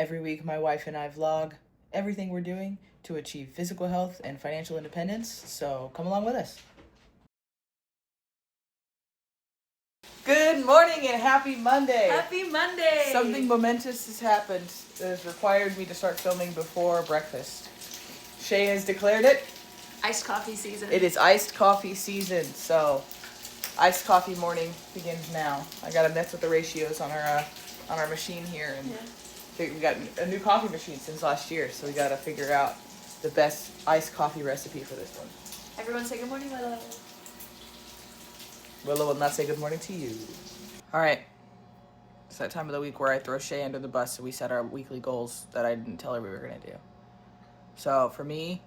Every week, my wife and I vlog everything we're doing to achieve physical health and financial independence, so come along with us. Good morning and happy Monday. Happy Monday. Something momentous has happened that has required me to start filming before breakfast. Shay has declared it. Iced coffee season. It is iced coffee season, so iced coffee morning begins now. I gotta mess with the ratios on our machine here, and we got a new coffee machine since last year, so we gotta figure out the best iced coffee recipe for this one. Everyone say good morning, Willow. Willow will not say good morning to you. All right. It's that time of the week where I throw Shay under the bus and we set our weekly goals that I didn't tell her we were going to do. So for me,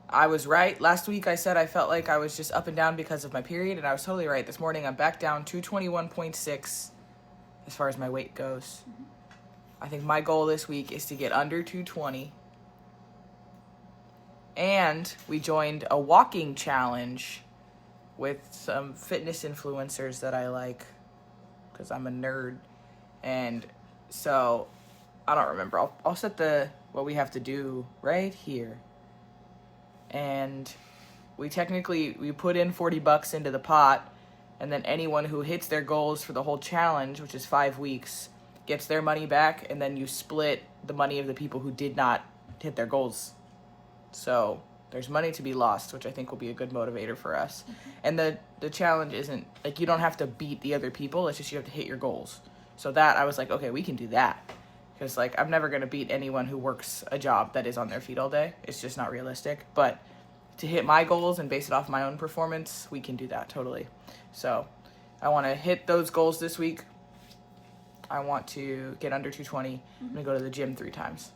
I was right. Last week I said I felt like I was just up and down because of my period, and I was totally right. This morning I'm back down 221.6 as far as my weight goes. Mm-hmm. I think my goal this week is to get under 220. And we joined a walking challenge with some fitness influencers that I like because I'm a nerd. And so I don't remember. I'll set what we have to do right here. And we put in $40 into the pot, and then anyone who hits their goals for the whole challenge, which is 5 weeks, gets their money back, and then you split the money of the people who did not hit their goals. So there's money to be lost, which I think will be a good motivator for us. Mm-hmm. And the challenge isn't, like, you don't have to beat the other people. It's just you have to hit your goals. So that, I was like, okay, we can do that. Because, like, I'm never going to beat anyone who works a job that is on their feet all day. It's just not realistic. But to hit my goals and base it off my own performance, we can do that totally. So I want to hit those goals this week. I want to get under 220. Mm-hmm. I'm going to go to the gym 3 times.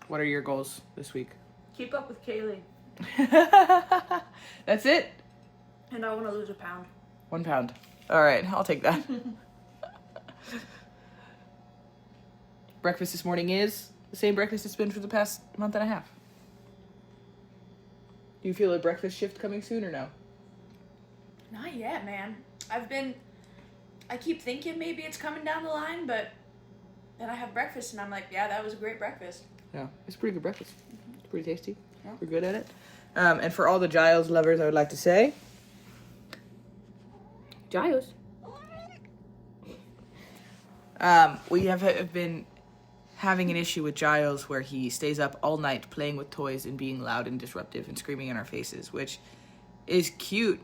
What are your goals this week? Keep up with Kayleigh. That's it? And I want to lose a pound. 1 pound. All right, I'll take that. Breakfast this morning is the same breakfast it's been for the past month and a half. Do you feel a breakfast shift coming soon or no? Not yet, man. I keep thinking maybe it's coming down the line, but then I have breakfast and I'm like, yeah, that was a great breakfast. Yeah, it's a pretty good breakfast. Mm-hmm. It's pretty tasty. Yeah. We're good at it. And for all the Giles lovers, I would like to say, Giles. We have been having an issue with Giles where he stays up all night playing with toys and being loud and disruptive and screaming in our faces, which is cute,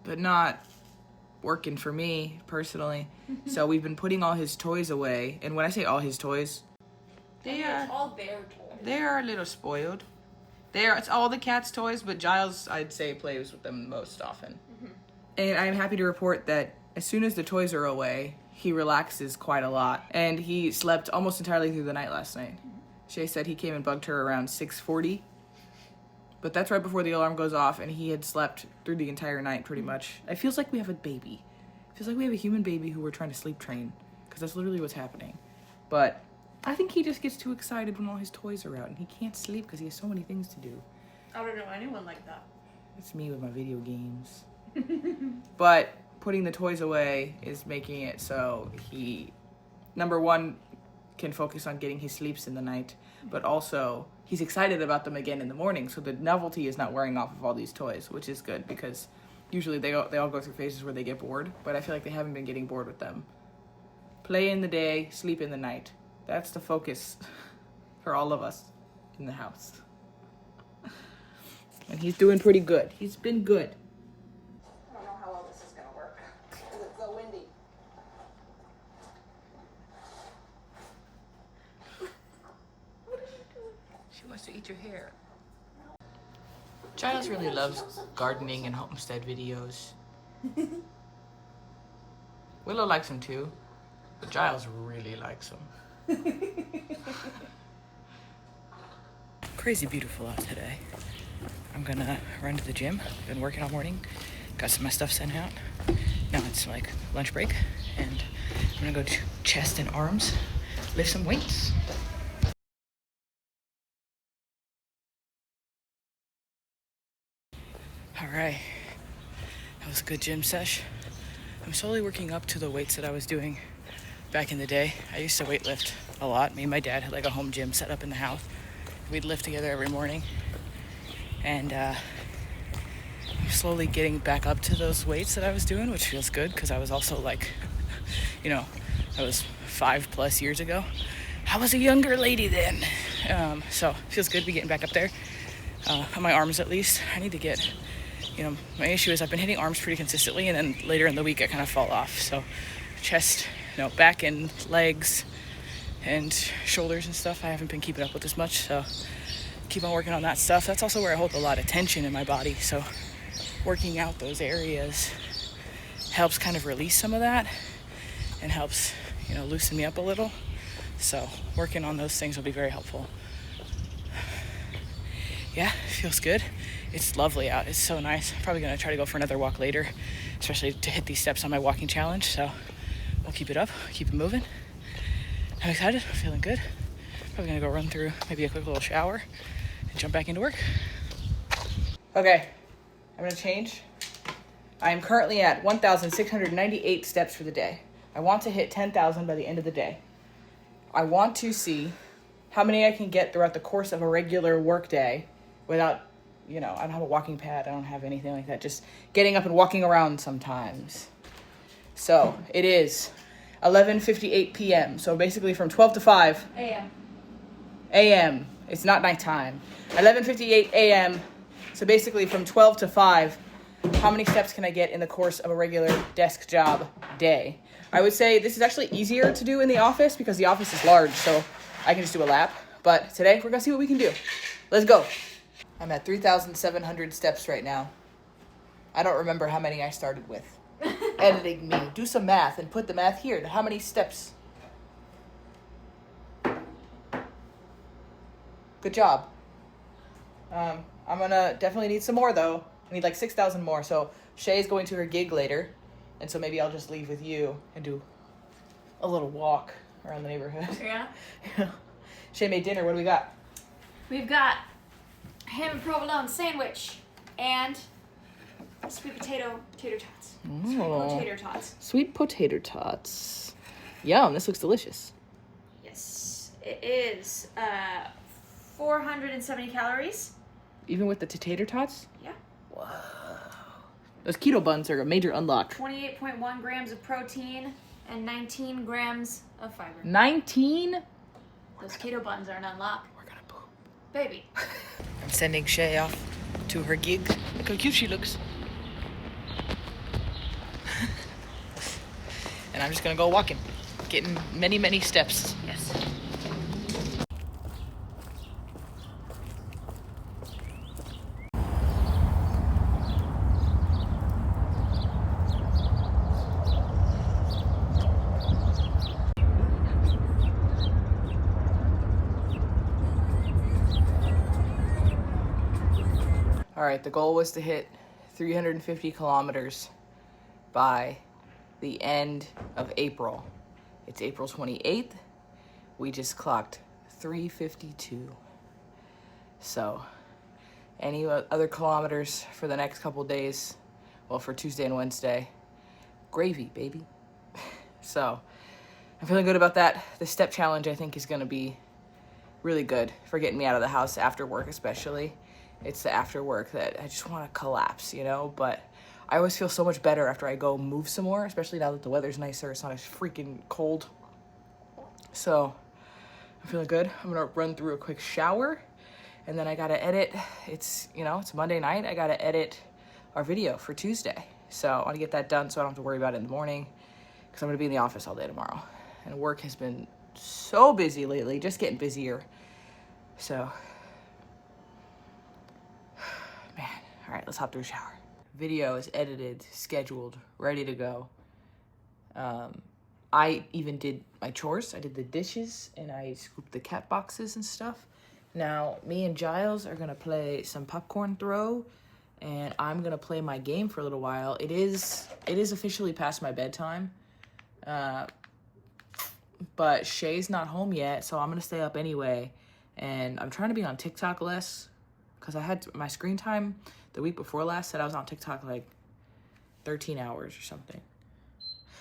but not working for me personally. So we've been putting all his toys away. And when I say all his toys, It's all their toys. They are a little spoiled. It's all the cat's toys, but Giles, I'd say, plays with them most often. Mm-hmm. And I'm happy to report that as soon as the toys are away, he relaxes quite a lot. And he slept almost entirely through the night last night. Mm-hmm. Shay said he came and bugged her around 6:40. But that's right before the alarm goes off, and he had slept through the entire night pretty much. It feels like we have a baby. It feels like we have a human baby who we're trying to sleep train, because that's literally what's happening. But I think he just gets too excited when all his toys are out, and he can't sleep because he has so many things to do. I don't know anyone like that. It's me with my video games. But putting the toys away is making it so he, number one, can focus on getting his sleeps in the night, but also he's excited about them again in the morning, so the novelty is not wearing off of all these toys, which is good, because usually they all go through phases where they get bored, but I feel like they haven't been getting bored with them. Play in the day, sleep in the night. That's the focus for all of us in the house. And he's doing pretty good. He's been good. I don't know how well this is going to work because it's so windy. What are you doing? She wants to eat your hair. Giles really loves gardening and homestead videos. Willow likes them too, but Giles really likes them. Crazy beautiful out today. I'm gonna run to the gym. Been working all morning. Got some of my stuff sent out. Now it's like lunch break, and I'm gonna go to chest and arms, lift some weights. All right, that was a good gym sesh. I'm slowly working up to the weights that I was doing back in the day, I used to weightlift a lot. Me and my dad had like a home gym set up in the house. We'd lift together every morning. And I'm slowly getting back up to those weights that I was doing, which feels good because I was also like, that was 5+ years ago. I was a younger lady then. So it feels good to be getting back up there. On my arms at least. I need to get, my issue is I've been hitting arms pretty consistently, and then later in the week I kind of fall off. So chest, back and legs and shoulders and stuff, I haven't been keeping up with as much. So keep on working on that stuff. That's also where I hold a lot of tension in my body. So working out those areas helps kind of release some of that and helps, loosen me up a little. So working on those things will be very helpful. Yeah, it feels good. It's lovely out. It's so nice. I'm probably going to try to go for another walk later, especially to hit these steps on my walking challenge. So we'll keep it up, keep it moving. I'm excited. I'm feeling good. Probably going to go run through maybe a quick little shower and jump back into work. Okay, I'm going to change. I am currently at 1,698 steps for the day. I want to hit 10,000 by the end of the day. I want to see how many I can get throughout the course of a regular work day without, I don't have a walking pad. I don't have anything like that. Just getting up and walking around sometimes. So it is 11:58 p.m. So basically from 12 to 5 a.m. It's not nighttime. 11:58 a.m. So basically from 12 to 5, how many steps can I get in the course of a regular desk job day? I would say this is actually easier to do in the office because the office is large, so I can just do a lap. But today, we're going to see what we can do. Let's go. I'm at 3,700 steps right now. I don't remember how many I started with. Editing me. Do some math and put the math here. How many steps? Good job. I'm going to definitely need some more, though. I need like 6,000 more. So Shay's going to her gig later. And so maybe I'll just leave with you and do a little walk around the neighborhood. Yeah. Shay made dinner. What do we got? We've got ham and provolone sandwich and sweet potato tater tots. Sweet potato tots. Sweet potato tots. Yum, this looks delicious. Yes, it is 470 calories. Even with the tater tots? Yeah. Wow. Those keto buns are a major unlock. 28.1 grams of protein and 19 grams of fiber. 19? Those keto buns are an unlock. We're gonna poop. Baby. I'm sending Shay off to her gig. Look how cute she looks. And I'm just gonna go walking, getting many, many steps. Yes. All right, the goal was to hit 350 kilometers by the end of April. It's April 28th. We just clocked 352. So any other kilometers for the next couple days, well, for Tuesday and Wednesday, gravy, baby. So I'm feeling good about that. The step challenge, I think, is going to be really good for getting me out of the house after work, especially. It's the after work that I just want to collapse, but I always feel so much better after I go move some more, especially now that the weather's nicer. It's not as freaking cold. So I'm feeling good. I'm going to run through a quick shower, and then I got to edit. It's Monday night. I got to edit our video for Tuesday. So I want to get that done so I don't have to worry about it in the morning, because I'm going to be in the office all day tomorrow. And work has been so busy lately, just getting busier. So, man, all right, let's hop through a shower. Video is edited, scheduled, ready to go. I even did my chores. I did the dishes, and I scooped the cat boxes and stuff. Now, me and Giles are going to play some popcorn throw, and I'm going to play my game for a little while. It is officially past my bedtime, but Shay's not home yet, so I'm going to stay up anyway. And I'm trying to be on TikTok less, because I had my screen time the week before last said I was on TikTok like 13 hours or something.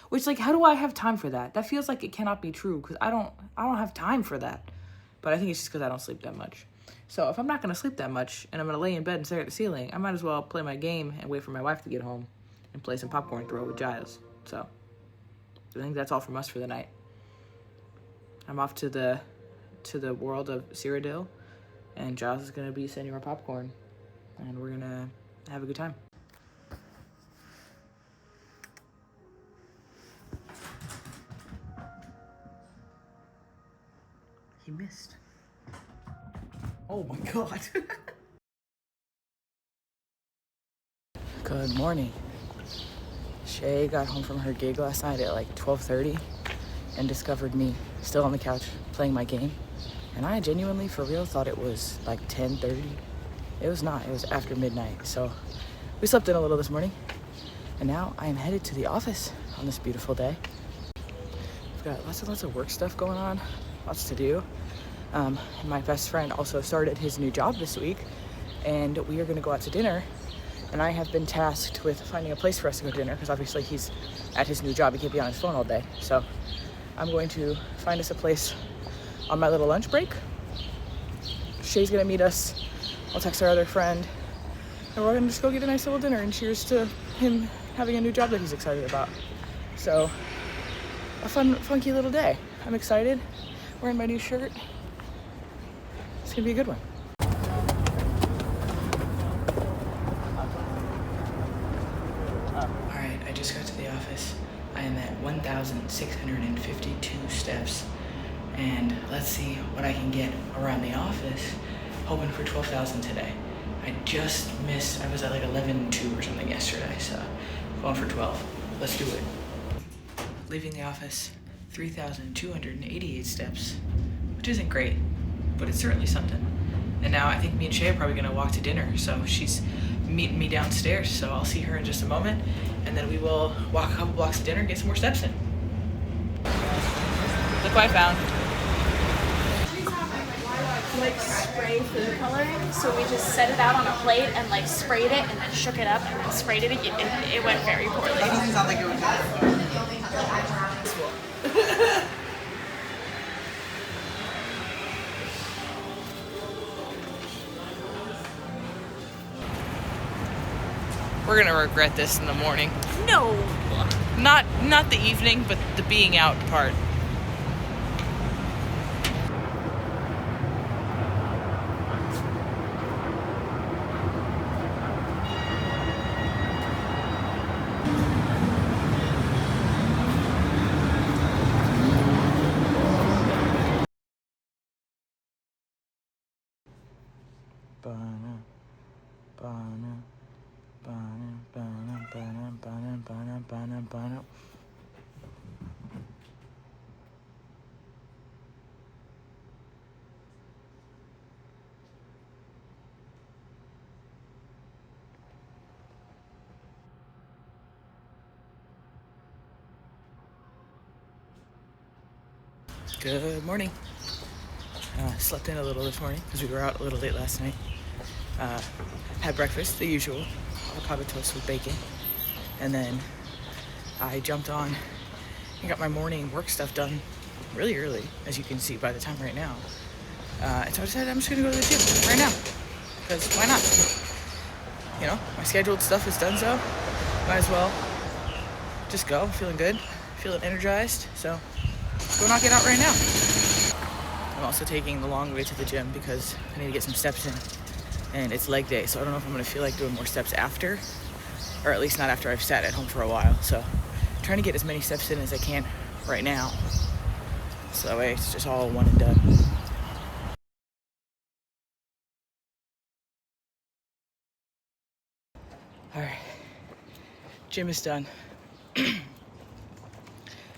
Which, like, how do I have time for that? That feels like it cannot be true because I don't have time for that. But I think it's just because I don't sleep that much. So if I'm not going to sleep that much and I'm going to lay in bed and stare at the ceiling, I might as well play my game and wait for my wife to get home and play some popcorn throw with Giles. So I think that's all from us for the night. I'm off to the world of Cyrodiil, and Giles is going to be sending our popcorn, and we're going to have a good time. He missed. Oh my god. Good morning. Shay got home from her gig last night at like 12:30 and discovered me still on the couch playing my game. And I genuinely, for real, thought it was like 10:30. It was not. It was after midnight. So we slept in a little this morning. And now I am headed to the office on this beautiful day. I've got lots of work stuff going on. Lots to do. My best friend also started his new job this week, and we are going to go out to dinner. And I have been tasked with finding a place for us to go to dinner because obviously he's at his new job. He can't be on his phone all day. So I'm going to find us a place on my little lunch break. Shay's going to meet us. I'll text our other friend, and we're going to just go get a nice little dinner. And cheers to him having a new job that he's excited about. So a fun, funky little day. I'm excited. Wearing my new shirt. It's gonna be a good one. Alright, I just got to the office. I am at 1,652 steps. And let's see what I can get around the office. Hoping for 12,000 today. I just missed, I was at like 11.2 or something yesterday, so going for 12. Let's do it. Leaving the office, 3,288 steps, which isn't great, but it's certainly something. And now I think me and Shay are probably gonna walk to dinner, so she's meeting me downstairs, so I'll see her in just a moment, and then we will walk a couple blocks to dinner and get some more steps in. Look what I found. Like spray food coloring, so we just set it out on a plate and like sprayed it and then shook it up and then sprayed it again. It went very poorly. That doesn't sound like it would We're gonna regret this in the morning. No. Not the evening, but the being out part. Good morning. Slept in a little this morning because we were out a little late last night. Had breakfast, the usual, avocado toast with bacon. And then I jumped on and got my morning work stuff done really early, as you can see by the time right now. And so I decided I'm just gonna go to the gym right now, because why not? You know, my scheduled stuff is done, so might as well just go. Feeling good, feeling energized, so go knock it out right now. I'm also taking the long way to the gym because I need to get some steps in, and it's leg day, so I don't know if I'm gonna feel like doing more steps after, or at least not after I've sat at home for a while. So I'm trying to get as many steps in as I can right now, so that way it's just all one and done. All right, gym is done.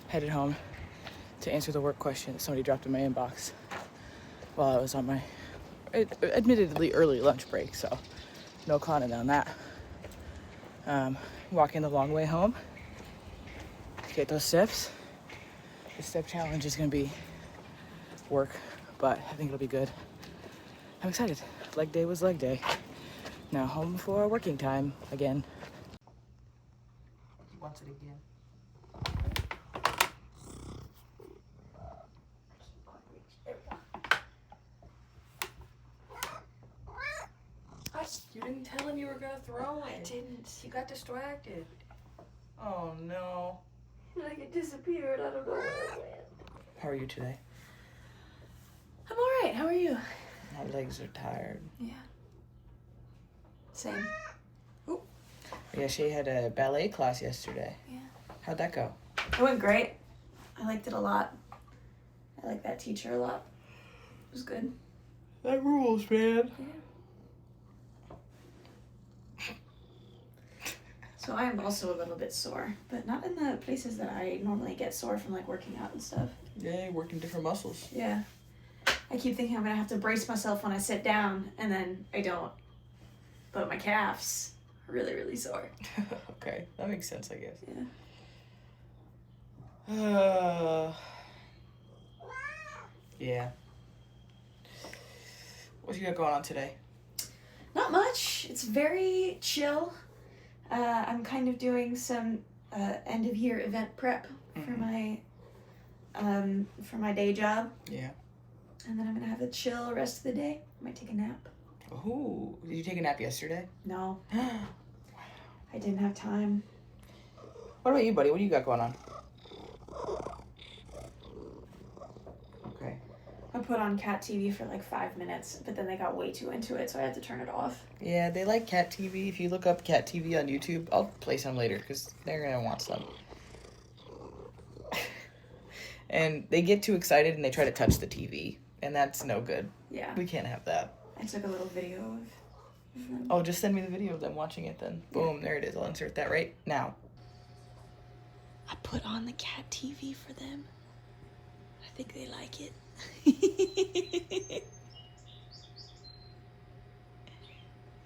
Headed home to answer the work question that somebody dropped in my inbox while I was on my admittedly early lunch break, so no comment on that. Walking the long way home to get those steps. The step challenge is gonna be work, but I think it'll be good. I'm excited. Leg day was leg day. Now home for working time again. He wants it again. didn't tell him you were gonna throw it. I didn't. You got distracted. Oh no. Like it disappeared. I don't know where it went. How are you today? I'm alright. How are you? My legs are tired. Yeah. Same. Yeah, she had a ballet class yesterday. Yeah. How'd that go? It went great. I liked it a lot. I like that teacher a lot. It was good. That rules, man. Yeah. So I am also a little bit sore, but not in the places that I normally get sore from like working out and stuff. Yeah, you're working different muscles. Yeah. I keep thinking I'm gonna have to brace myself when I sit down, and then I don't. But my calves are really, really sore. Okay, that makes sense, I guess. Yeah. Yeah. What you got going on today? Not much. It's very chill. I'm kind of doing some end of year event prep for my day job, Yeah. and then I'm gonna have a chill rest of the day. Might take a nap. Oh, did you take a nap yesterday? No, I didn't have time. What about you, buddy? What do you got going on? Okay. I put on cat TV for like 5 minutes, but then they got way too into it, so I had to turn it off. Yeah, they like cat TV. If you look up cat TV on YouTube, I'll play some later because they're gonna want some. And they get too excited and they try to touch the TV, and that's no good. Yeah. We can't have that. I took a little video of them. Oh, just send me the video of them watching it then. Boom, there it is. I'll insert that right now. I put on the cat TV for them. I think they like it.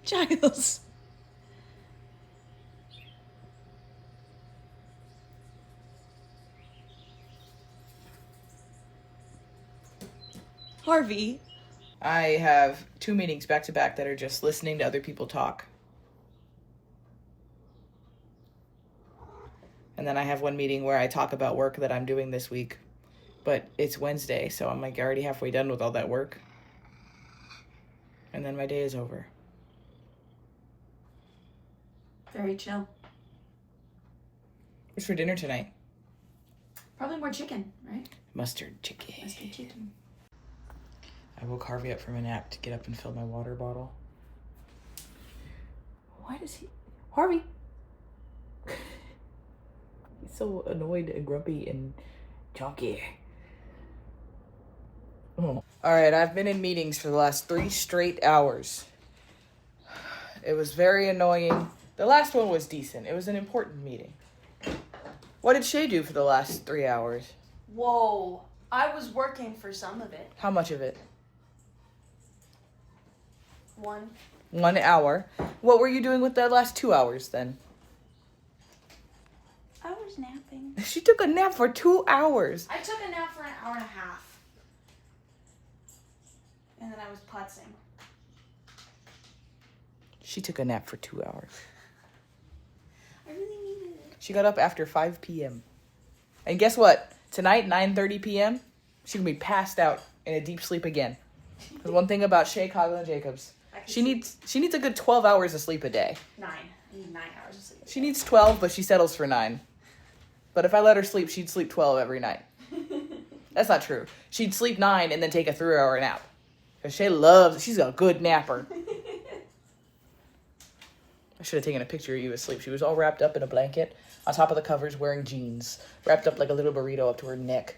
Giles. Harvey. I have 2 meetings back to back that are just listening to other people talk. And then I have 1 meeting where I talk about work that I'm doing this week. But it's Wednesday, so I'm like already halfway done with all that work. And then my day is over. Very chill. What's for dinner tonight? Probably more chicken, right? Mustard chicken. Mustard chicken. I woke Harvey up from a nap to get up and fill my water bottle. Why does he... Harvey! He's so annoyed and grumpy and chunky. Oh. Alright, I've been in meetings for the last 3 straight hours. It was very annoying. The last one was decent. It was an important meeting. What did Shay do for the last 3 hours? Whoa. I was working for some of it. How much of it? 1. 1 hour. What were you doing with the last 2 hours then? I was napping. She took a nap for 2 hours. I took a nap for an hour and a half. And then I was putzing. She took a nap for 2 hours. I really needed it. She got up after 5 p.m. And guess what? Tonight, 9:30 p.m., she's going to be passed out in a deep sleep again. Because one thing about Shay, Kayleigh, and Jacobs, she needs a good 12 hours of sleep a day. 9. I need 9 hours of sleep. She needs 12, but she settles for 9. But if I let her sleep, she'd sleep 12 every night. That's not true. She'd sleep 9 and then take a 3-hour nap. Because she's a good napper. I should have taken a picture of you asleep. She was all wrapped up in a blanket, on top of the covers, wearing jeans, wrapped up like a little burrito up to her neck,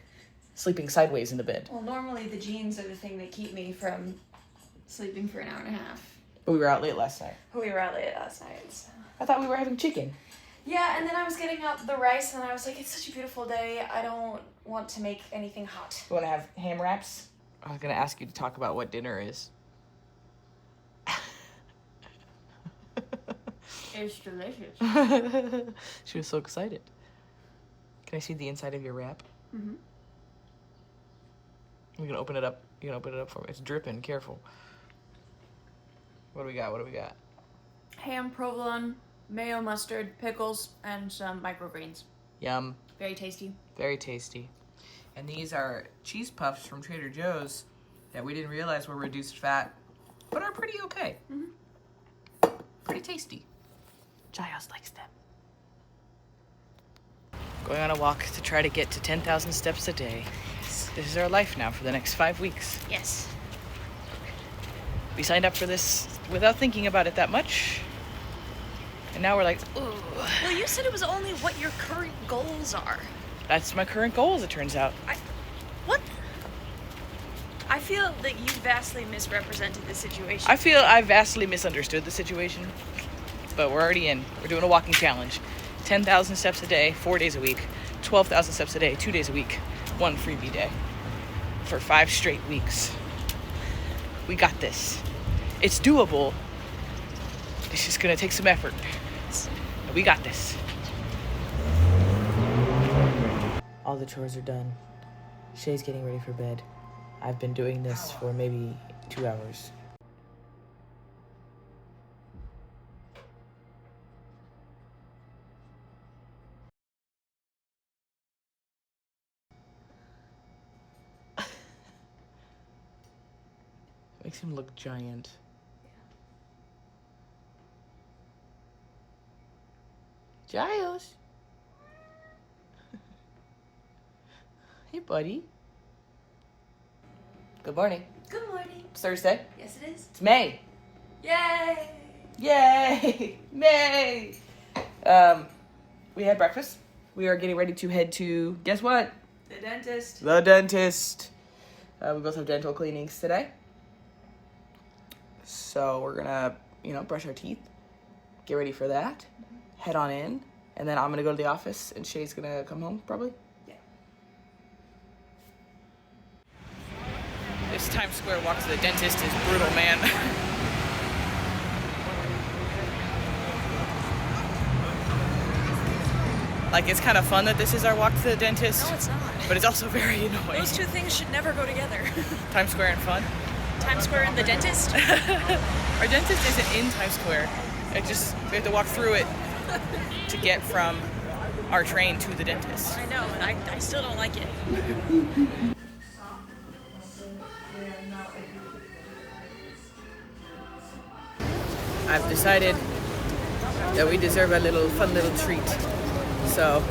sleeping sideways in the bed. Well, normally the jeans are the thing that keep me from sleeping for an hour and a half. But we were out late last night. We were out late last night, so. I thought we were having chicken. Yeah, and then I was getting up the rice, and I was like, it's such a beautiful day. I don't want to make anything hot. You want to have ham wraps? I was going to ask you to talk about what dinner is. It's delicious. She was so excited. Can I see the inside of your wrap? Mm-hmm. You can open it up. You can open it up for me. It's dripping. Careful. What do we got? Ham, provolone, mayo, mustard, pickles, and some microgreens. Yum. Very tasty. Very tasty. And these are cheese puffs from Trader Joe's that we didn't realize were reduced fat, but are pretty okay. Mm-hmm. Pretty tasty. Giles likes them. Going on a walk to try to get to 10,000 steps a day. This is our life now for the next 5 weeks. Yes. We signed up for this without thinking about it that much. And now we're like, ooh. Well, you said it was only what your current goals are. That's my current goal, as it turns out. What? I feel that you vastly misrepresented the situation. I feel I vastly misunderstood the situation. But we're already in. We're doing a walking challenge. 10,000 steps a day, 4 days a week. 12,000 steps a day, 2 days a week. 1 freebie day. For 5 straight weeks. We got this. It's doable. It's just gonna take some effort. We got this. All the chores are done. Shay's getting ready for bed. I've been doing this for maybe 2 hours. Makes him look giant. Giles. Hey, buddy. Good morning. Good morning. It's Thursday. Yes, it is. It's May. Yay! Yay! May! We had breakfast. We are getting ready to head to, guess what? The dentist. The dentist. We both have dental cleanings today. So we're gonna, brush our teeth, get ready for that, head on in, and then I'm gonna go to the office and Shay's gonna come home, probably. Yeah. This Times Square walk to the dentist is brutal, man. Like, it's kind of fun that this is our walk to the dentist. No, it's not. But it's also very annoying. Those two things should never go together. Times Square and fun. Times Square and the dentist? Our dentist isn't in Times Square. We have to walk through it to get from our train to the dentist. I know, and I still don't like it. I've decided that we deserve a fun little treat. So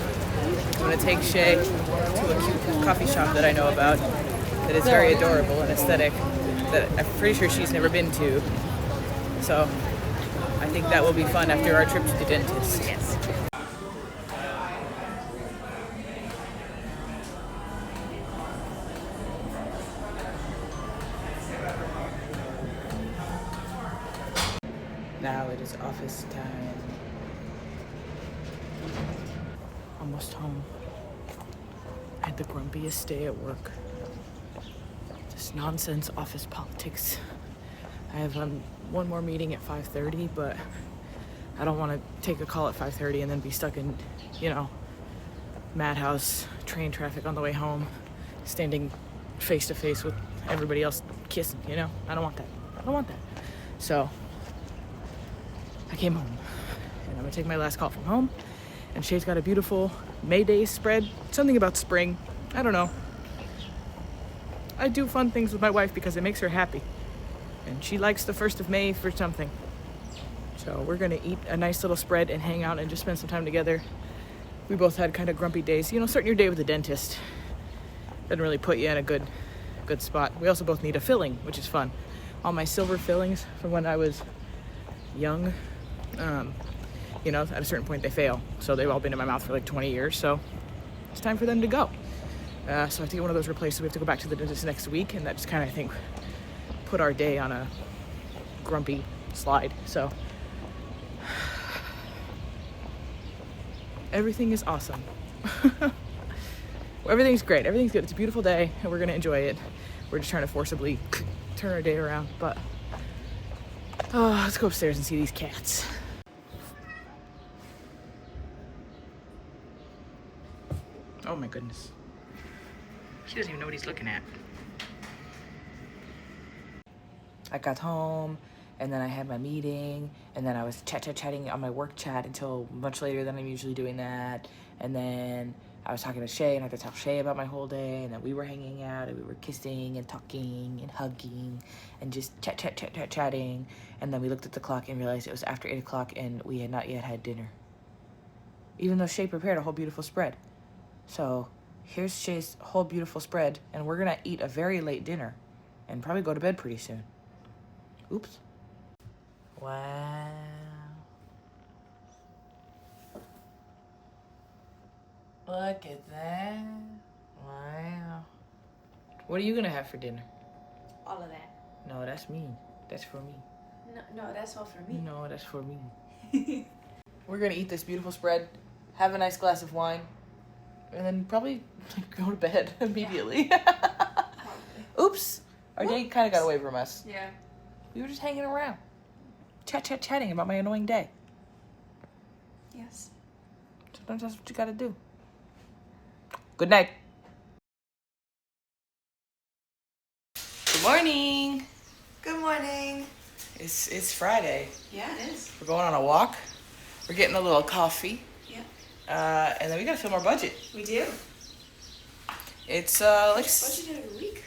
I'm gonna take Shay to a cute coffee shop that I know about that is very adorable and aesthetic that I'm pretty sure she's never been to. So I think that will be fun after our trip to the dentist. Yes. Now it is office time. Almost home. I had the grumpiest day at work. Just nonsense office politics. I have one more meeting at 5:30, but I don't want to take a call at 5:30 and then be stuck in, madhouse train traffic on the way home, standing face to face with everybody else kissing, I don't want that. So I came home and I'm gonna take my last call from home, and Shay's got a beautiful May Day spread, something about spring, I don't know. I do fun things with my wife because it makes her happy, and she likes the 1st of May for something. So we're gonna eat a nice little spread and hang out and just spend some time together. We both had kind of grumpy days. Starting your day with the dentist doesn't really put you in a good spot. We also both need a filling, which is fun. All my silver fillings from when I was young, at a certain point they fail. So they've all been in my mouth for like 20 years. So it's time for them to go. So I have to get one of those replaced. So we have to go back to the dentist next week. And that just kind of, I think, put our day on a grumpy slide. So everything is awesome. Everything's great. Everything's good. It's a beautiful day and we're going to enjoy it. We're just trying to forcibly turn our day around. But let's go upstairs and see these cats. Oh my goodness. He doesn't even know what he's looking at. I got home and then I had my meeting and then I was chatting on my work chat until much later than I'm usually doing that. And then I was talking to Shay, and I had to tell Shay about my whole day, and then we were hanging out, and we were kissing and talking and hugging and just chatting. And then we looked at the clock and realized it was after 8 o'clock, and we had not yet had dinner. Even though Shay prepared a whole beautiful spread. So here's Shay's whole beautiful spread, and we're gonna eat a very late dinner and probably go to bed pretty soon. Oops. Wow. Look at that. Wow. What are you gonna have for dinner? All of that. No, that's me. That's for me. No, that's all for me. No, that's for me. We're gonna eat this beautiful spread, have a nice glass of wine, and then probably go to bed immediately. Oops. Our day kind of got away from us. Yeah. We were just hanging around. Chatting about my annoying day. Yes. Sometimes that's what you gotta do. Good night. Good morning. Good morning. It's Friday. Yeah, it is. We're going on a walk. We're getting a little coffee. Yeah. And then we gotta film our budget. We do. It's like Budget of the week.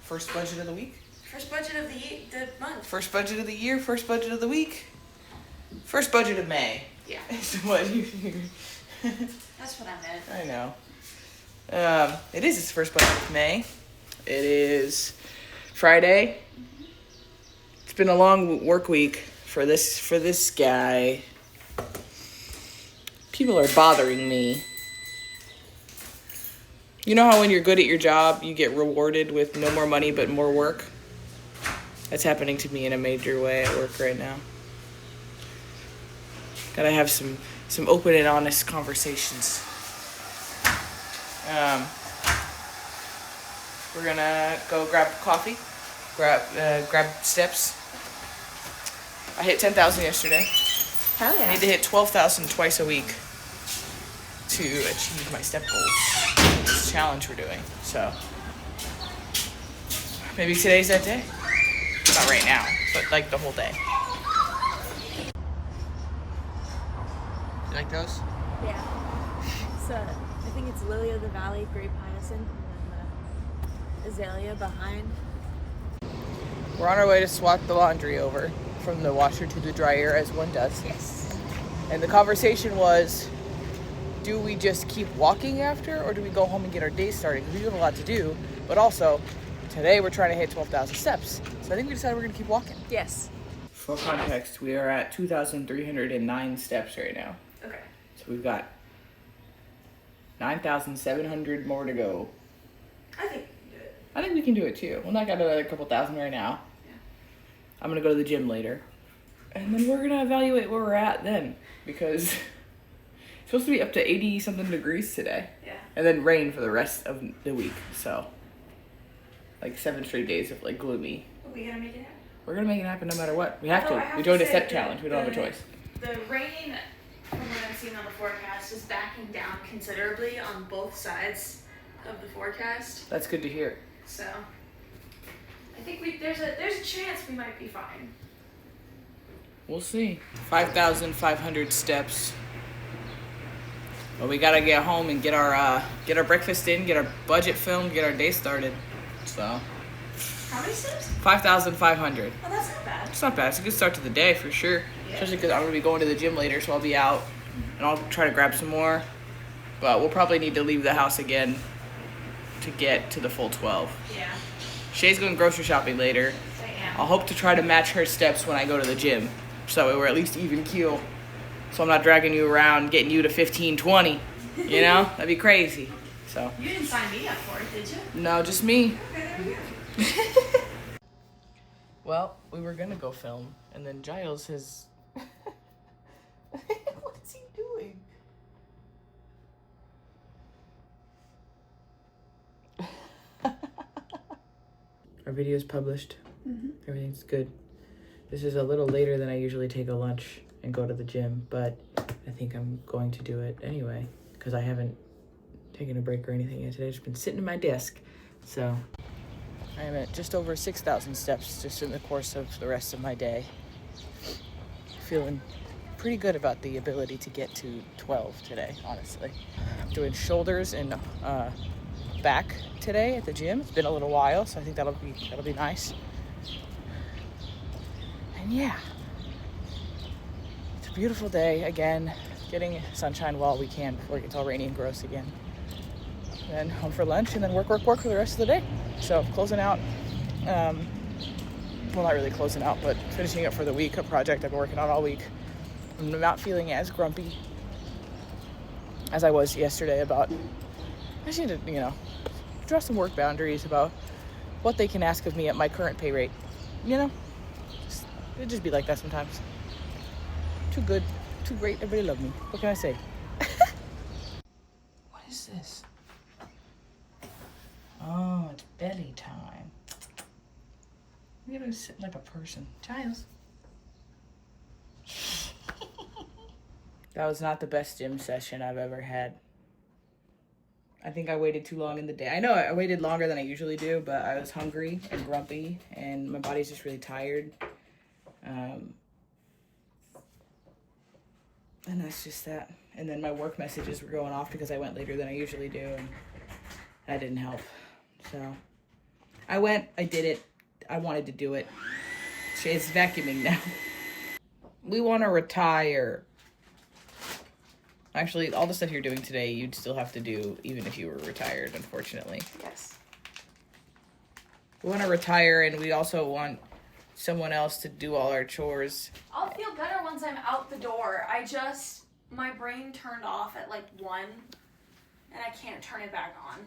first budget of the week. First budget of the month. First budget of the year, first budget of the week. First budget of May. Yeah. Is what you That's what I meant. I know. It is its first budget of May. It is Friday. It's been a long work week for this guy. People are bothering me. You know how when you're good at your job, you get rewarded with no more money but more work? That's happening to me in a major way at work right now. Gotta have some open and honest conversations. We're gonna go grab coffee, grab steps. I hit 10,000 yesterday. Hell yeah. I need to hit 12,000 twice a week to achieve my step goals. This challenge we're doing. So maybe today's that day. Not right now, but like the whole day. You like those? Yeah. So I think it's lily of the valley, grape hyacinth, and then the azalea behind. We're on our way to swap the laundry over from the washer to the dryer, as one does. Yes. And the conversation was, do we just keep walking after, or do we go home and get our day started? Because we do have a lot to do, but also today we're trying to hit 12,000 steps. So I think we decided we're gonna keep walking. Yes. For context, we are at 2,309 steps right now. Okay. So we've got 9,700 more to go. I think we can do it. I think we can do it too. We'll knock out another couple thousand right now. Yeah. I'm gonna go to the gym later. And then we're gonna evaluate where we're at then. Because it's supposed to be up to 80 something degrees today. Yeah. And then rain for the rest of the week. So like 7 straight days of like gloomy. Are we gonna make it happen? We're gonna make it happen no matter what. We have Although I to. have We to joined a say step that challenge. We don't have a choice. The rain, from what I'm seeing on the forecast, is backing down considerably on both sides of the forecast. That's good to hear. So I think there's a chance we might be fine. We'll see. 5,500 steps. But we gotta get home and get our breakfast in, get our budget filmed, get our day started. So How many steps? 5,500. Oh, that's not bad. It's not bad. It's a good start to the day for sure. Yeah. Especially because I'm gonna be going to the gym later, so I'll be out and I'll try to grab some more. But we'll probably need to leave the house again to get to the full 12. Yeah. Shay's going grocery shopping later. I am. I'll hope to try to match her steps when I go to the gym, so we're at least even keel. So I'm not dragging you around, getting you to 15, 20. You know, that'd be crazy. So You didn't sign me up for it, did you? no, just me. Okay, there we go. Well, we were gonna go film, and then Giles has. What's he doing? Our video is published. Everything's good. This is a little later than I usually take a lunch and go to the gym, but I think I'm going to do it anyway because I haven't taken a break or anything yet today. I've just been sitting at my desk. So I am at just over 6,000 steps just in the course of the rest of my day. Feeling pretty good about the ability to get to 12 today, honestly. I'm doing shoulders and back today at the gym. It's been a little while, so I think that'll be nice. And yeah, it's a beautiful day again. Getting sunshine while we can before it gets all rainy and gross again. Then home for lunch and then work for the rest of the day. So closing out, well, not really closing out, but finishing up for the week, a project I've been working on all week. I'm not feeling as grumpy as I was yesterday about, I just need to, draw some work boundaries about what they can ask of me at my current pay rate. It'd just be like that sometimes. Too good, too great, everybody love me. What can I say? What is this? Oh, it's belly time. I'm gonna sit like a person. Giles. That was not the best gym session I've ever had. I think I waited too long in the day. I know I waited longer than I usually do, but I was hungry and grumpy, and my body's just really tired. And that's just that. And then my work messages were going off because I went later than I usually do, and that didn't help. So I went, I did it. I wanted to do it. It's vacuuming now. We want to retire. Actually, all the stuff you're doing today, you'd still have to do even if you were retired, unfortunately. Yes. We want to retire, and we also want someone else to do all our chores. I'll feel better once I'm out the door. My brain turned off at like 1, and I can't turn it back on.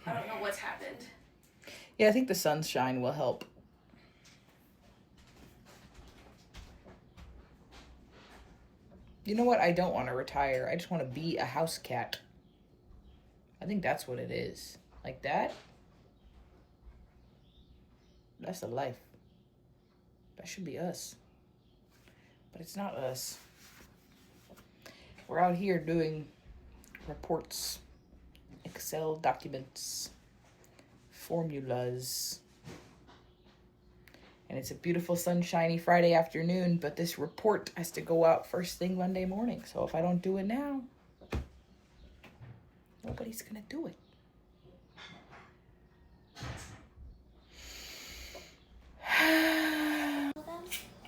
I don't know what's happened. Yeah, I think the sunshine will help. You know what? I don't want to retire. I just want to be a house cat. I think that's what it is. Like that? That's the life. That should be us. But it's not us. We're out here doing reports, Excel documents, formulas. And it's a beautiful sunshiny Friday afternoon, but this report has to go out first thing Monday morning. So if I don't do it now, nobody's gonna do it.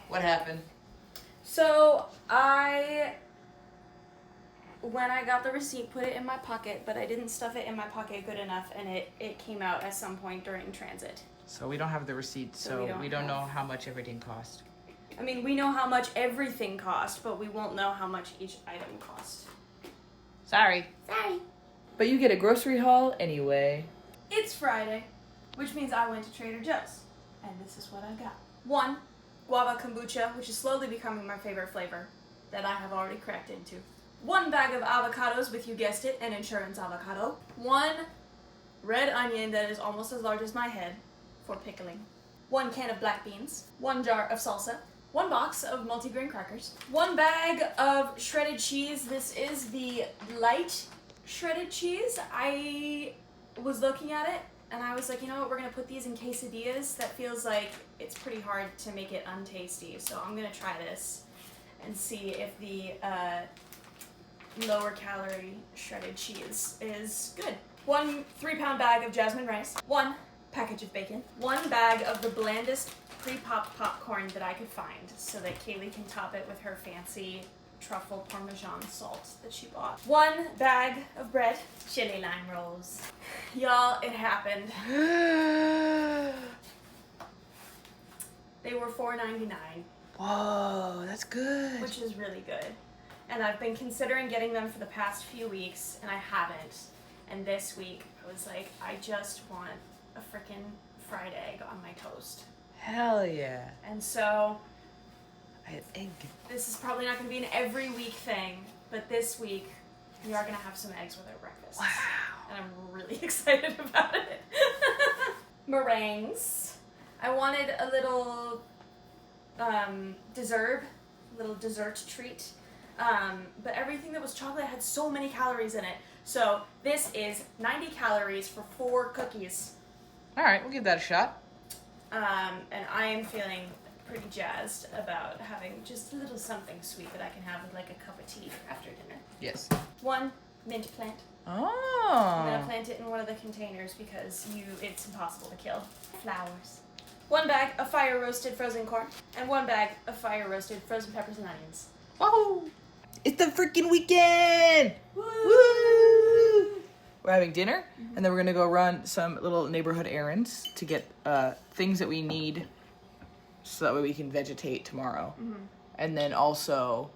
What happened? So when I got the receipt, put it in my pocket, but I didn't stuff it in my pocket good enough, and it came out at some point during transit. So we don't have the receipt, so we don't know how much everything cost. I mean, we know how much everything cost, but we won't know how much each item cost. Sorry. Sorry. But you get a grocery haul anyway. It's Friday, which means I went to Trader Joe's, and this is what I got. 1, guava kombucha, which is slowly becoming my favorite flavor that I have already cracked into. 1 bag of avocados with, you guessed it, an insurance avocado. 1 red onion that is almost as large as my head for pickling. 1 can of black beans. 1 jar of salsa. 1 box of multigrain crackers. 1 bag of shredded cheese. This is the light shredded cheese. I was looking at it and I was like, you know what, we're gonna put these in quesadillas. That feels like it's pretty hard to make it untasty. So I'm gonna try this and see if the lower calorie shredded cheese is good. 1 3-pound bag of jasmine rice. 1 package of bacon. 1 bag of the blandest pre-popped popcorn that I could find so that Kayleigh can top it with her fancy truffle parmesan salt that she bought. 1 bag of bread. Chili lime rolls. Y'all, it happened. They were $4.99. Whoa, that's good. Which is really good. And I've been considering getting them for the past few weeks, and I haven't. And this week, I was like, I just want a freaking fried egg on my toast. Hell yeah. And so, I had egg. this is probably not going to be an every week thing, but this week, we are going to have some eggs with our breakfast. Wow. And I'm really excited about it. Meringues. I wanted a little dessert treat. But everything that was chocolate had so many calories in it. So this is 90 calories for 4 cookies. All right, we'll give that a shot. And I am feeling pretty jazzed about having just a little something sweet that I can have with like a cup of tea after dinner. Yes. 1 mint plant. Oh. I'm gonna plant it in one of the containers because it's impossible to kill. Flowers. 1 bag of fire roasted frozen corn and 1 bag of fire roasted frozen peppers and onions. Whoa! It's the freaking weekend! Woo! Woo! We're having dinner, and then we're gonna go run some little neighborhood errands to get things that we need, so that way we can vegetate tomorrow, and then also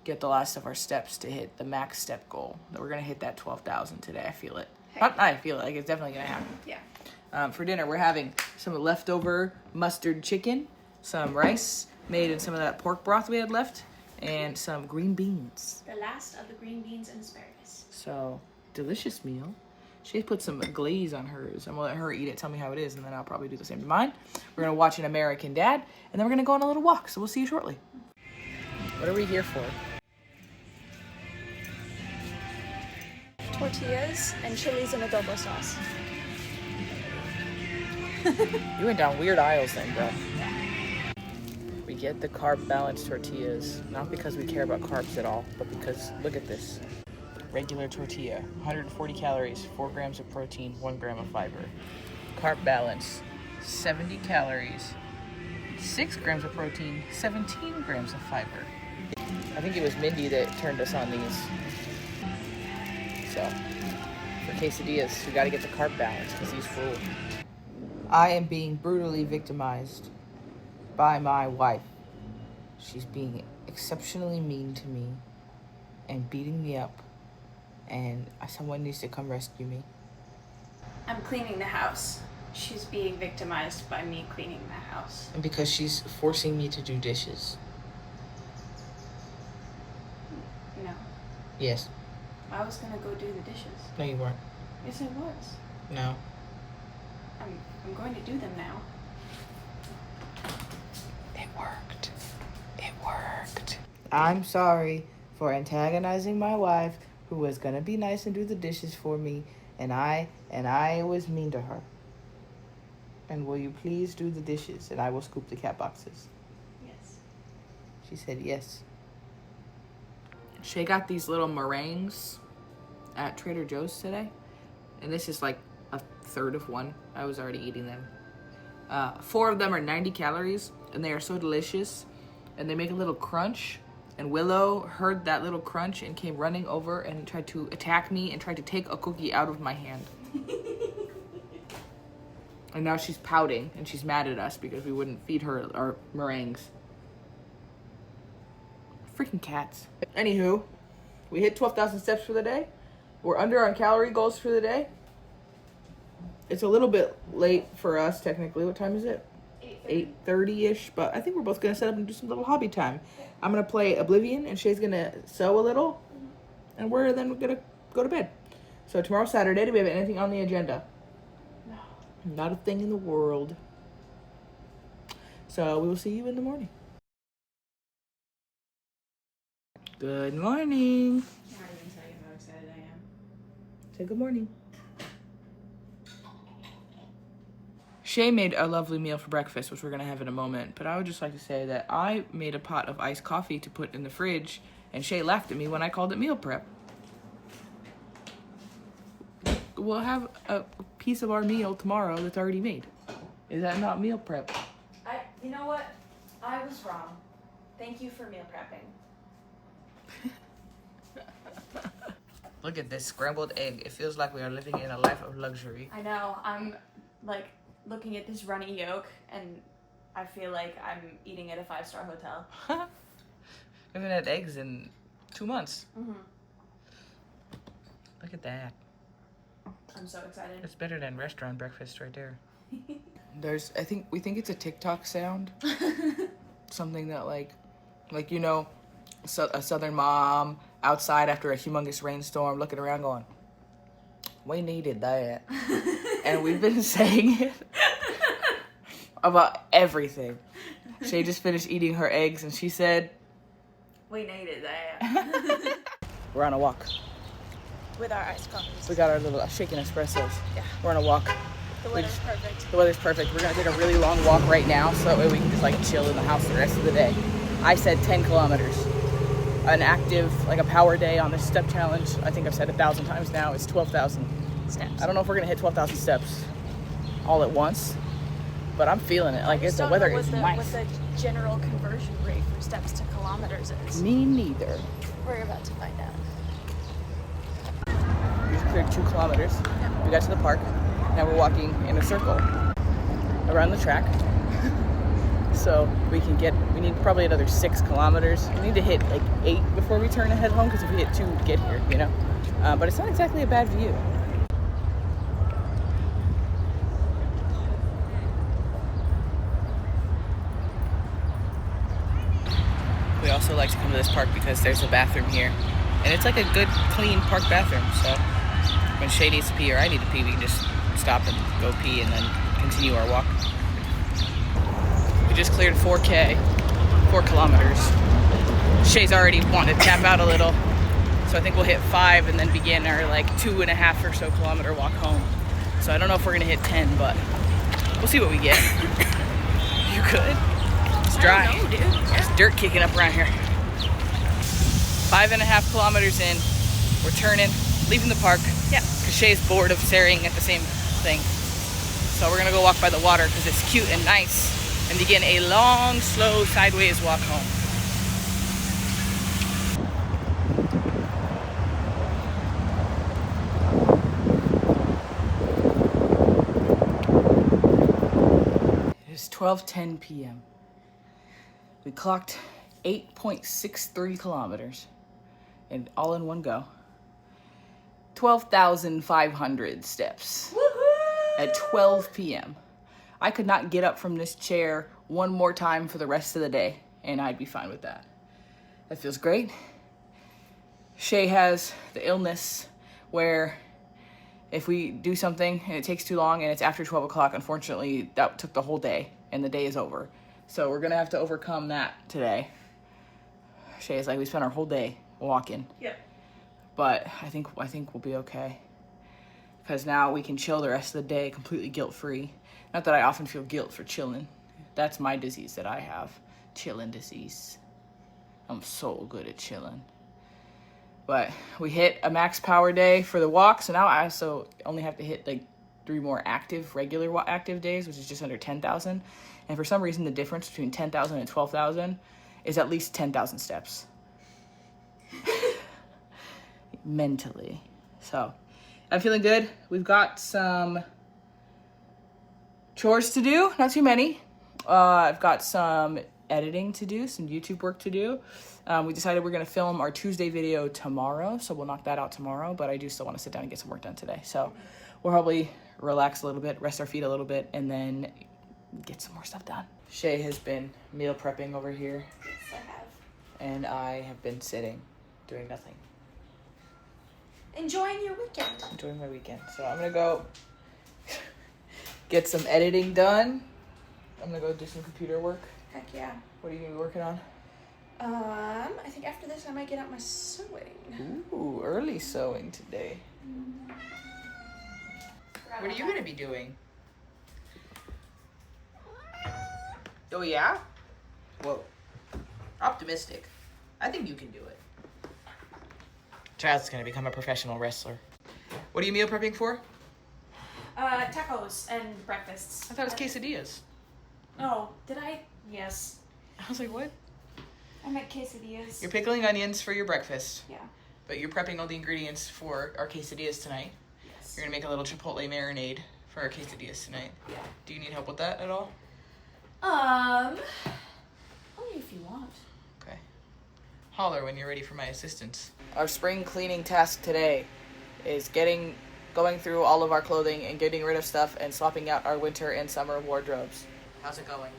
get the last of our steps to hit the max step goal. That we're gonna hit that 12,000 today. I feel it. I feel it. Like it's definitely gonna happen. Yeah. For dinner, we're having some leftover mustard chicken, some rice made in some of that pork broth we had left, and some green beans. The last of the green beans and asparagus. So, delicious meal. She put some glaze on hers. I'm gonna let her eat it, tell me how it is, and then I'll probably do the same to mine. We're gonna watch An American Dad, and then we're gonna go on a little walk, so we'll see you shortly. What are we here for? Tortillas and chilies and adobo sauce. You went down weird aisles then, bro. We get the carb balanced tortillas, not because we care about carbs at all, but because, look at this. Regular tortilla, 140 calories, 4 grams of protein, 1 gram of fiber. Carb balance, 70 calories, 6 grams of protein, 17 grams of fiber. I think it was Mindy that turned us on these. So, for quesadillas, we gotta get the carb balance because these rule. I am being brutally victimized by my wife. She's being exceptionally mean to me and beating me up, and someone needs to come rescue me. I'm cleaning the house. She's being victimized by me cleaning the house. And because she's forcing me to do dishes. No. Yes. I was gonna go do the dishes. No, you weren't. Yes, I was. No. I'm going to do them now. It worked. It worked. I'm sorry for antagonizing my wife, who was gonna be nice and do the dishes for me, and I was mean to her. And will you please do the dishes, and I will scoop the cat boxes? Yes. She said yes. Shay got these little meringues at Trader Joe's today, and this is like a third of one. I was already eating them. 4 of them are 90 calories, and they are so delicious, and they make a little crunch. And Willow heard that little crunch and came running over and tried to attack me and tried to take a cookie out of my hand. And now she's pouting and she's mad at us because we wouldn't feed her our meringues. Freaking cats. Anywho, we hit 12,000 steps for the day. We're under on calorie goals for the day. It's a little bit late for us, technically. What time is it? 8:30-ish, but I think we're both going to set up and do some little hobby time. I'm going to play Oblivion, and Shay's going to sew a little, and we're going to go to bed. So tomorrow's Saturday. Do we have anything on the agenda? No. Not a thing in the world. So we will see you in the morning. Good morning. I'm not even tell you how excited I am. Say good morning. Shay made a lovely meal for breakfast, which we're going to have in a moment. But I would just like to say that I made a pot of iced coffee to put in the fridge, and Shay laughed at me when I called it meal prep. We'll have a piece of our meal tomorrow that's already made. Is that not meal prep? You know what? I was wrong. Thank you for meal prepping. Look at this scrambled egg. It feels like we are living in a life of luxury. I know. I'm like looking at this runny yolk, and I feel like I'm eating at a 5-star hotel. I haven't had eggs in 2 months. Mm-hmm. Look at that. I'm so excited. It's better than restaurant breakfast right there. We think it's a TikTok sound. Something that like you know, a southern mom outside after a humongous rainstorm looking around going, we needed that. And we've been saying it about everything. Shay just finished eating her eggs and she said, we needed that. we're on a walk. With our iced coffees. We got our little shaken espressos. Yeah. We're on a walk The weather's perfect. The weather's perfect. We're gonna take a really long walk right now so that way we can just like chill in the house the rest of the day. I said 10 kilometers. An active, like a power day on this step challenge, I think I've said 1,000 times now, is 12,000 Steps. I don't know if we're gonna hit 12,000 steps all at once, but I'm feeling it. Like, the weather is nice. What the general conversion rate for steps to kilometers is. Me neither. We're about to find out. We just cleared 2 kilometers. Yeah. We got to the park. Now we're walking in a circle around the track. So we need probably another 6 kilometers. We need to hit like 8 before we turn and head home, because if we hit 2, we get here, you know? But it's not exactly a bad view. We also like to come to this park because there's a bathroom here. And it's like a good, clean park bathroom. So when Shay needs to pee or I need to pee, we can just stop and go pee and then continue our walk. We just cleared 4 kilometers. Shay's already wanting to tap out a little. So I think we'll hit 5 and then begin our like 2.5 or so kilometer walk home. So I don't know if we're gonna hit 10, but we'll see what we get. You could? It's dry. I don't know, dude. There's dirt kicking up around here. 5.5 kilometers in, we're turning, leaving the park. Yeah. Because Shay's bored of staring at the same thing. So we're gonna go walk by the water because it's cute and nice, and begin a long, slow, sideways walk home. It is 12:10 p.m. We clocked 8.63 kilometers, and all in one go. 12,500 steps. Woohoo! At 12 p.m. I could not get up from this chair one more time for the rest of the day, and I'd be fine with that. That feels great. Shay has the illness where if we do something and it takes too long and it's after 12 o'clock, unfortunately, that took the whole day, and the day is over. So we're gonna have to overcome that today. Shay is like, we spent our whole day walking. Yep. But I think we'll be okay. Because now we can chill the rest of the day completely guilt-free. Not that I often feel guilt for chilling. That's my disease that I have. Chilling disease. I'm so good at chilling. But we hit a max power day for the walk, so now I also only have to hit like 3 more regular active days, which is just under 10,000. And for some reason, the difference between 10,000 and 12,000 is at least 10,000 steps. Mentally. So I'm feeling good. We've got some chores to do, not too many. I've got some editing to do, some YouTube work to do. We decided we're going to film our Tuesday video tomorrow, so we'll knock that out tomorrow, but I do still want to sit down and get some work done today. So we'll probably relax a little bit, rest our feet a little bit, and then get some more stuff done. Shay has been meal prepping over here. Yes, I have. And I have been sitting, doing nothing. Enjoying your weekend. Enjoying my weekend. So I'm gonna go get some editing done. I'm gonna go do some computer work. Heck yeah. What are you gonna be working on? I think after this I might get out my sewing. Ooh, early sewing today. What are you gonna be doing? Oh yeah? Whoa. Optimistic. I think you can do it. Giles is gonna become a professional wrestler. What are you meal prepping for? Tacos and breakfasts. I thought it was quesadillas. Oh, did I? Yes. I was like, what? I meant quesadillas. You're pickling onions for your breakfast. Yeah. But you're prepping all the ingredients for our quesadillas tonight. Yes. You're gonna make a little chipotle marinade for our quesadillas tonight. Yeah. Do you need help with that at all? Only if you want. Okay. Holler when you're ready for my assistance. Our spring cleaning task today is going through all of our clothing and getting rid of stuff and swapping out our winter and summer wardrobes. How's it going?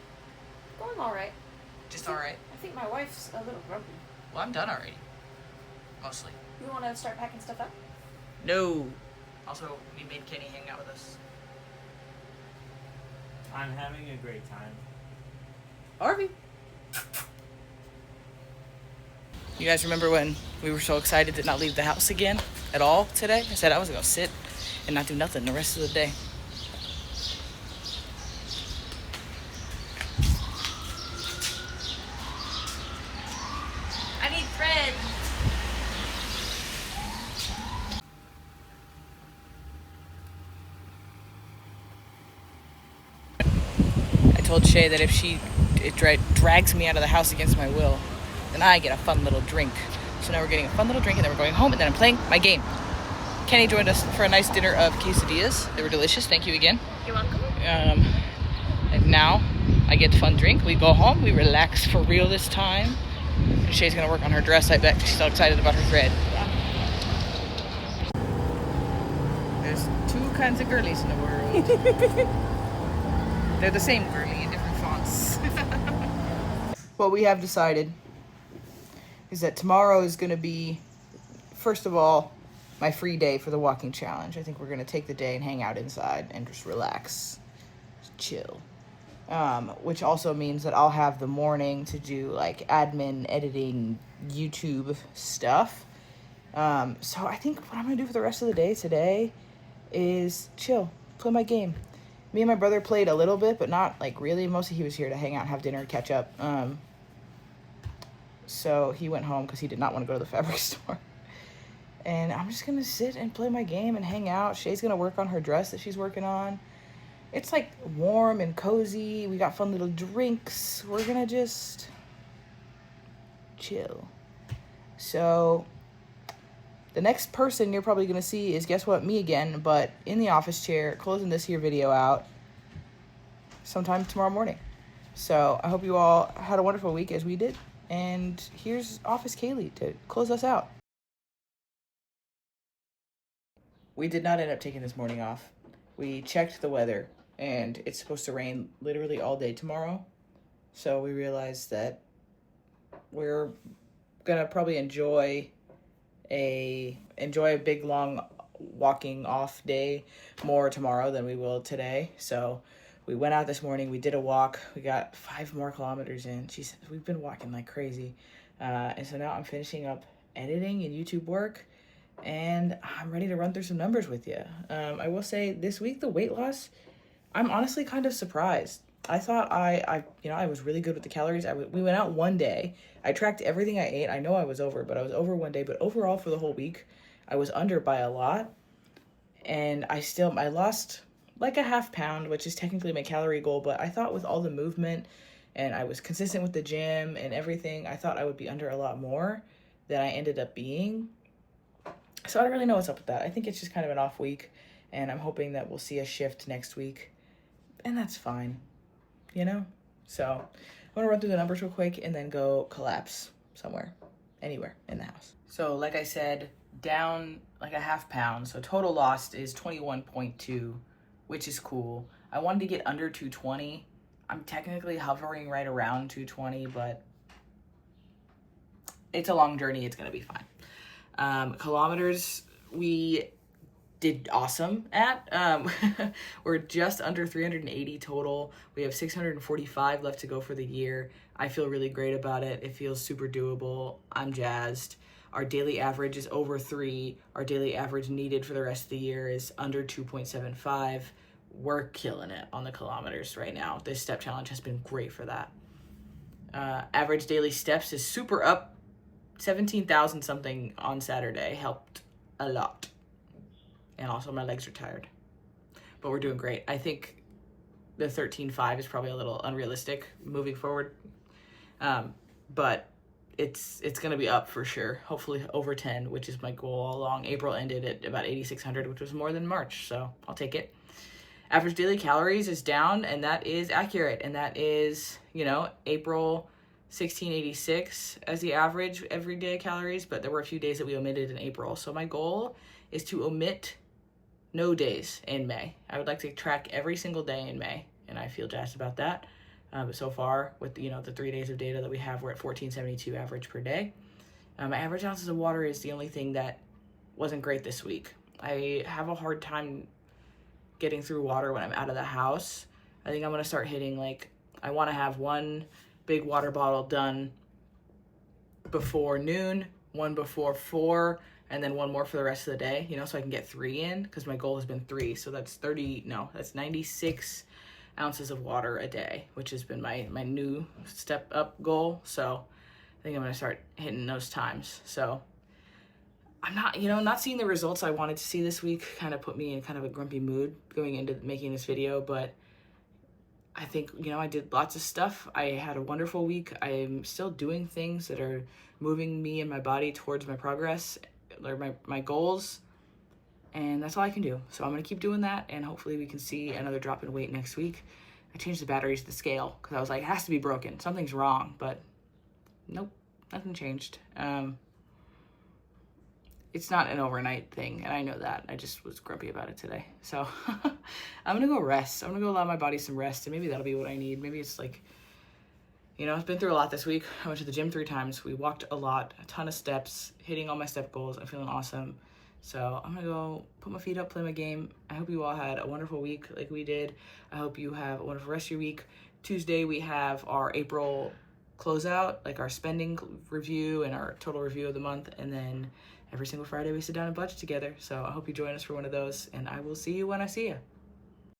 Going all right. Just all right. I think my wife's a little grumpy. Well, I'm done already. Mostly. You want to start packing stuff up? No. Also, we made Kenny hang out with us. I'm having a great time. Harvey. You guys remember when we were so excited to not leave the house again at all today? I said I was going to sit and not do nothing the rest of the day. told Shay that if it drags me out of the house against my will, then I get a fun little drink. So now we're getting a fun little drink, and then we're going home, and then I'm playing my game. Kenny joined us for a nice dinner of quesadillas. They were delicious. Thank you again. You're welcome. And now I get the fun drink. We go home. We relax for real this time. And Shay's going to work on her dress, I bet. She's so excited about her thread. There's two kinds of girlies in the world. They're the same girly in different fonts. What we have decided is that tomorrow is going to be, first of all, my free day for the walking challenge. I think we're going to take the day and hang out inside and just relax, just chill. Which also means that I'll have the morning to do like admin, editing, YouTube stuff. So I think what I'm going to do for the rest of the day today is chill, play my game. Me and my brother played a little bit, but not like really. Mostly he was here to hang out, have dinner, catch up. So he went home because he did not want to go to the fabric store. And I'm just going to sit and play my game and hang out. Shay's going to work on her dress that she's working on. It's like warm and cozy. We got fun little drinks. We're going to just chill. So the next person you're probably going to see is, guess what, me again, but in the office chair, closing this here video out sometime tomorrow morning. So I hope you all had a wonderful week as we did. And here's Office Kayleigh to close us out. We did not end up taking this morning off. We checked the weather, and it's supposed to rain literally all day tomorrow. So we realized that we're gonna probably enjoy a big long walking off day more tomorrow than we will today. So we went out this morning, we did a walk, we got 5 more kilometers in. Jeez, we've been walking like crazy. And so now I'm finishing up editing and YouTube work, and I'm ready to run through some numbers with you. I will say this week, the weight loss, I'm honestly kind of surprised. I thought I was really good with the calories. We went out one day. I tracked everything I ate. I know I was over, but I was over one day. But overall for the whole week, I was under by a lot. And I lost like a half pound, which is technically my calorie goal. But I thought with all the movement and I was consistent with the gym and everything, I thought I would be under a lot more than I ended up being. So I don't really know what's up with that. I think it's just kind of an off week, and I'm hoping that we'll see a shift next week, and that's fine, you know? So I'm going to run through the numbers real quick and then go collapse somewhere, anywhere in the house. So like I said, down like a half pound. So total lost is 21.2, which is cool. I wanted to get under 220. I'm technically hovering right around 220, but it's a long journey. It's going to be fine. Kilometers, we did awesome at. We're just under 380 total. We have 645 left to go for the year. I feel really great about it. It feels super doable. I'm jazzed. Our daily average is over 3. Our daily average needed for the rest of the year is under 2.75. We're killing it on the kilometers right now. This step challenge has been great for that. Average daily steps is super up. 17,000 something on Saturday helped a lot. And also my legs are tired. But we're doing great. I think the 13.5 is probably a little unrealistic moving forward. But it's going to be up for sure. Hopefully over 10, which is my goal all along. April ended at about 8,600, which was more than March. So I'll take it. Average daily calories is down, and that is accurate. And that is, April 1686 as the average everyday calories, but there were a few days that we omitted in April. So my goal is to omit no days in May. I would like to track every single day in May, and I feel jazzed about that. But so far, with the 3 days of data that we have, we're at 1472 average per day. My average ounces of water is the only thing that wasn't great this week. I have a hard time getting through water when I'm out of the house. I think I'm going to start hitting, I want to have one big water bottle done before noon, one before 4, and then one more for the rest of the day, so I can get 3 in, because my goal has been 3. So that's 96 ounces of water a day, which has been my new step up goal. So I think I'm going to start hitting those times. So I'm not seeing the results I wanted to see this week. Kind of put me in kind of a grumpy mood going into making this video, but I think, I did lots of stuff. I had a wonderful week. I'm still doing things that are moving me and my body towards my progress or my goals. And that's all I can do. So I'm going to keep doing that, and hopefully we can see another drop in weight next week. I changed the batteries to the scale because I was like, it has to be broken. Something's wrong, but nope, nothing changed. It's not an overnight thing, and I know that. I just was grumpy about it today. So I'm going to go rest. I'm going to go allow my body some rest, and maybe that'll be what I need. Maybe it's like, I've been through a lot this week. I went to the gym 3 times. We walked a lot, a ton of steps, hitting all my step goals. I'm feeling awesome. So I'm going to go put my feet up, play my game. I hope you all had a wonderful week like we did. I hope you have a wonderful rest of your week. Tuesday, we have our April closeout, like our spending review and our total review of the month. And then every single Friday, we sit down and budget together. So I hope you join us for one of those, and I will see you when I see you.